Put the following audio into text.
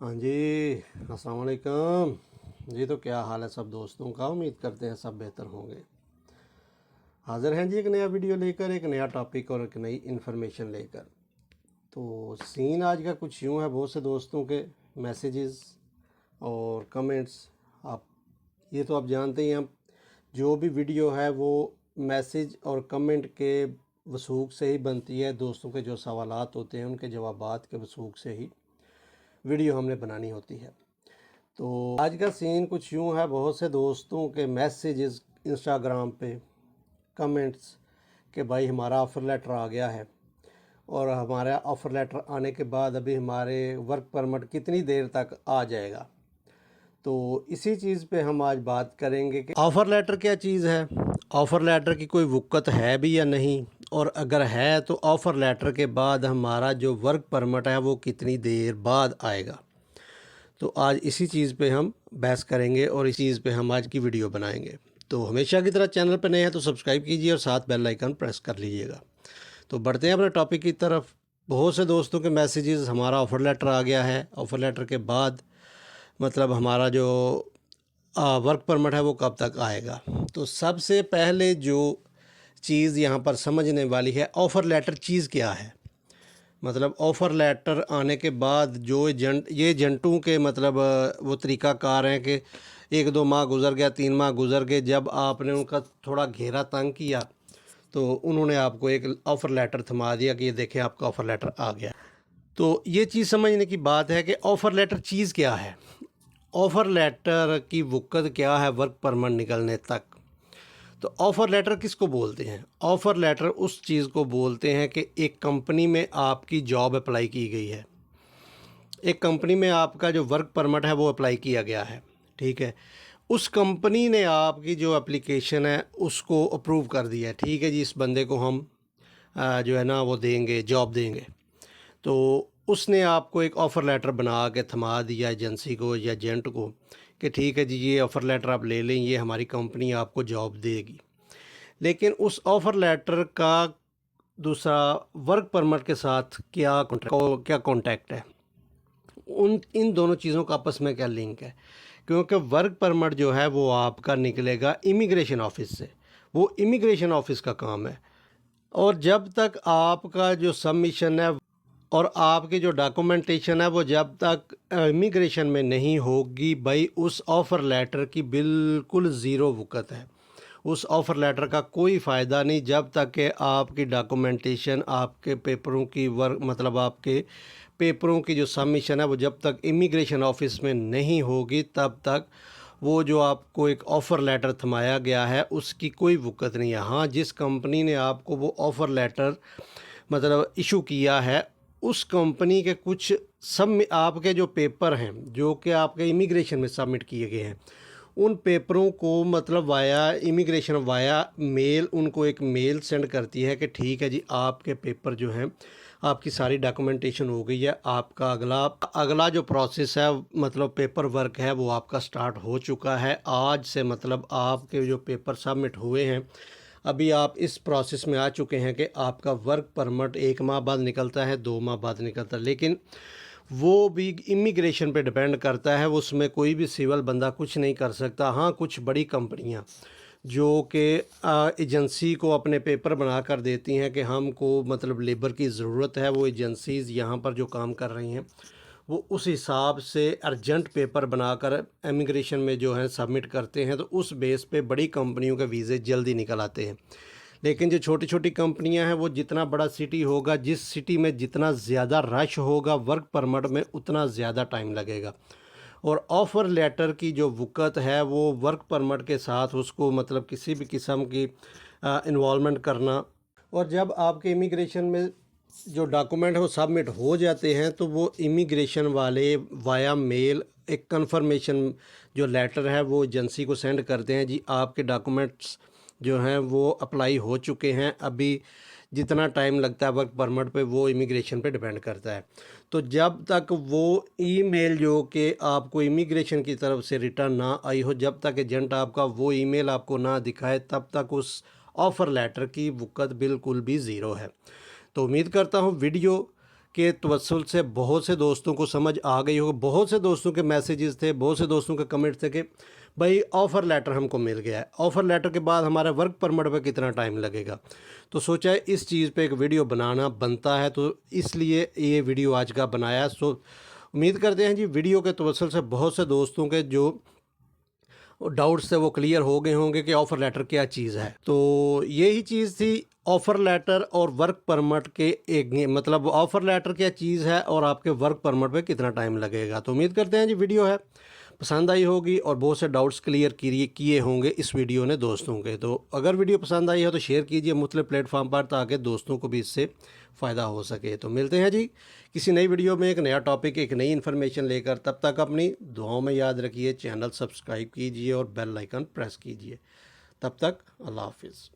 हाँ जी, अस्सलाम वालेकुम। जी, तो क्या हाल है सब दोस्तों का? उम्मीद करते हैं सब बेहतर होंगे। हाज़िर हैं जी एक नया वीडियो लेकर, एक नया टॉपिक और एक नई इन्फॉर्मेशन लेकर। तो सीन आज का कुछ यूँ है, बहुत से दोस्तों के मैसेजेस और कमेंट्स, आप ये तो आप जानते ही हैं, जो भी वीडियो है वो मैसेज और कमेंट के वसूख से ही बनती है। दोस्तों के जो सवालात होते हैं उनके जवाबात के वसूख से ही वीडियो हमने बनानी होती है। तो आज का सीन कुछ यूँ है, बहुत से दोस्तों के मैसेजेस इंस्टाग्राम पे, कमेंट्स कि भाई हमारा ऑफ़र लेटर आ गया है और हमारा ऑफ़र लेटर आने के बाद अभी हमारे वर्क परमिट कितनी देर तक आ जाएगा। तो इसी चीज़ पे हम आज बात करेंगे कि ऑफ़र लेटर क्या चीज़ है, ऑफ़र लेटर की कोई वक़्त है भी या नहीं, और अगर है तो ऑफ़र लेटर के बाद हमारा जो वर्क परमिट है वो कितनी देर बाद आएगा। तो आज इसी चीज़ पे हम बहस करेंगे और इस चीज़ पे हम आज की वीडियो बनाएंगे। तो हमेशा की तरह चैनल पर नए हैं तो सब्सक्राइब कीजिए और साथ बेल आइकन प्रेस कर लीजिएगा। तो बढ़ते हैं अपने टॉपिक की तरफ। बहुत से दोस्तों के मैसेजेस, हमारा ऑफ़र लेटर आ गया है, ऑफ़र लेटर के बाद मतलब हमारा जो वर्क परमिट है वो कब तक आएगा। तो सबसे पहले जो चीज़ यहाँ पर समझने वाली है, ऑफ़र लेटर चीज़ क्या है। मतलब ऑफ़र लेटर आने के बाद जो एजेंटों के मतलब वो तरीक़ाकार हैं कि 1-2 माह गुज़र गया, 3 माह गुज़र गए, जब आपने उनका थोड़ा घेरा तंग किया तो उन्होंने आपको एक ऑफ़र लेटर थमा दिया कि ये देखें आपका ऑफ़र लेटर आ गया। तो ये चीज़ समझने की बात है कि ऑफ़र लेटर चीज़ क्या है। ऑफ़र लेटर की वक़्त क्या है वर्क परमिट निकलने तक। तो ऑफ़र लेटर किसको बोलते हैं? ऑफ़र लेटर उस चीज़ को बोलते हैं कि एक कंपनी में आपकी जॉब अप्लाई की गई है। एक कंपनी में आपका जो वर्क परमिट है वो अप्लाई किया गया है, ठीक है। उस कंपनी ने आपकी जो एप्लीकेशन है उसको अप्रूव कर दिया है, ठीक है जी, इस बंदे को हम जो है ना वो देंगे, जॉब देंगे। तो उसने आपको एक ऑफ़र लेटर बना के थमा दिया एजेंसी को या एजेंट को कि ठीक है जी, ये ऑफ़र लेटर आप ले लें, ये हमारी कंपनी आपको जॉब देगी। लेकिन उस ऑफ़र लेटर का दूसरा वर्क परमिट के साथ क्या कॉन्टैक्ट है? उन इन दोनों चीज़ों का आपस में क्या लिंक है? क्योंकि वर्क परमिट जो है वो आपका निकलेगा इमिग्रेशन ऑफ़िस से, वो इमिग्रेशन ऑफ़िस का काम है। और जब तक आपका जो सबमिशन है और आपकी जो डॉक्यूमेंटेशन है वो जब तक इमिग्रेशन में नहीं होगी, भाई उस ऑफ़र लेटर की बिल्कुल ज़ीरो वक़्त है। उस ऑफ़र लेटर का कोई फ़ायदा नहीं जब तक कि आपकी डॉक्यूमेंटेशन, आपके पेपरों की वर्क मतलब आपके पेपरों की जो सबमिशन है वो जब तक इमिग्रेशन ऑफ़िस में नहीं होगी, तब तक वो जो आपको एक ऑफ़र लेटर थमाया गया है उसकी कोई वक़्त नहीं है। हाँ, जिस कंपनी ने आपको वो ऑफ़र लेटर मतलब इशू किया है, उस कंपनी के कुछ सब आपके जो पेपर हैं जो कि आपके इमिग्रेशन में सबमिट किए गए हैं, उन पेपरों को मतलब वाया इमिग्रेशन वाया मेल उनको एक मेल सेंड करती है कि ठीक है जी, आपके पेपर जो हैं, आपकी सारी डॉक्यूमेंटेशन हो गई है, आपका अगला अगला जो प्रोसेस है मतलब पेपर वर्क है वो आपका स्टार्ट हो चुका है। आज से मतलब आपके जो पेपर सबमिट हुए हैं, अभी आप इस प्रोसेस में आ चुके हैं कि आपका वर्क परमिट 1 माह बाद निकलता है, 2 माह बाद निकलता है। लेकिन वो भी इमिग्रेशन पे डिपेंड करता है, उसमें कोई भी सिविल बंदा कुछ नहीं कर सकता। हाँ, कुछ बड़ी कंपनियाँ जो कि एजेंसी को अपने पेपर बना कर देती हैं कि हमको मतलब लेबर की ज़रूरत है, वो एजेंसीज़ यहाँ पर जो काम कर रही हैं वो उस हिसाब से अर्जेंट पेपर बनाकर इमिग्रेशन में जो है सबमिट करते हैं, तो उस बेस पे बड़ी कंपनियों के वीज़े जल्दी निकल आते हैं। लेकिन जो छोटी-छोटी कंपनियां हैं वो जितना बड़ा सिटी होगा, जिस सिटी में जितना ज़्यादा रश होगा वर्क परमिट में उतना ज़्यादा टाइम लगेगा। और ऑफ़र लेटर की जो वक़्त है वो वर्क परमिट के साथ उसको मतलब किसी भी किस्म की इन्वॉल्वमेंट करना, और जब आपके इमिग्रेशन में जो डॉक्यूमेंट है वो सबमिट हो जाते हैं तो वो इमिग्रेशन वाले वाया मेल एक कंफर्मेशन जो लेटर है वो एजेंसी को सेंड करते हैं, जी आपके डॉक्यूमेंट्स जो हैं वो अप्लाई हो चुके हैं। अभी जितना टाइम लगता है वर्क परमिट पे वो इमिग्रेशन पे डिपेंड करता है। तो जब तक वो ईमेल जो कि आपको इमिग्रेशन की तरफ से रिटर्न ना आई हो, जब तक एजेंट आपका वो ईमेल आपको ना दिखाए, तब तक उस ऑफ़र लेटर की वक़्त बिल्कुल भी ज़ीरो है। तो उम्मीद करता हूँ वीडियो के तवस्सुल से बहुत से दोस्तों को समझ आ गई होगी। बहुत से दोस्तों के मैसेजेस थे, बहुत से दोस्तों के कमेंट थे कि भाई ऑफ़र लेटर हमको मिल गया है, ऑफ़र लेटर के बाद हमारे वर्क परमिट पे कितना टाइम लगेगा। तो सोचा है इस चीज़ पे एक वीडियो बनाना बनता है, तो इसलिए ये वीडियो आज का बनाया। सो उम्मीद करते हैं जी वीडियो के तवस्सुल से बहुत से दोस्तों के जो डाउट्स थे वो क्लियर हो गए होंगे कि ऑफ़र लेटर क्या चीज़ है। तो यही चीज़ थी, ऑफ़र लेटर और वर्क परमिट के एक मतलब ऑफ़र लेटर क्या चीज़ है और आपके वर्क परमिट पे कितना टाइम लगेगा। तो उम्मीद करते हैं जी वीडियो है पसंद आई होगी और बहुत से डाउट्स क्लियर किए होंगे इस वीडियो ने दोस्तों के। तो अगर वीडियो पसंद आई हो तो शेयर कीजिए मुख्तलिफ प्लेटफॉर्म पर, ताकि दोस्तों को भी इससे फ़ायदा हो सके। तो मिलते हैं जी किसी नई वीडियो में एक नया टॉपिक, एक नई इन्फॉर्मेशन लेकर। तब तक अपनी दुआओं में याद रखिए, चैनल सब्सक्राइब कीजिए और बेल आइकन प्रेस कीजिए। तब तक अल्लाह हाफिज़।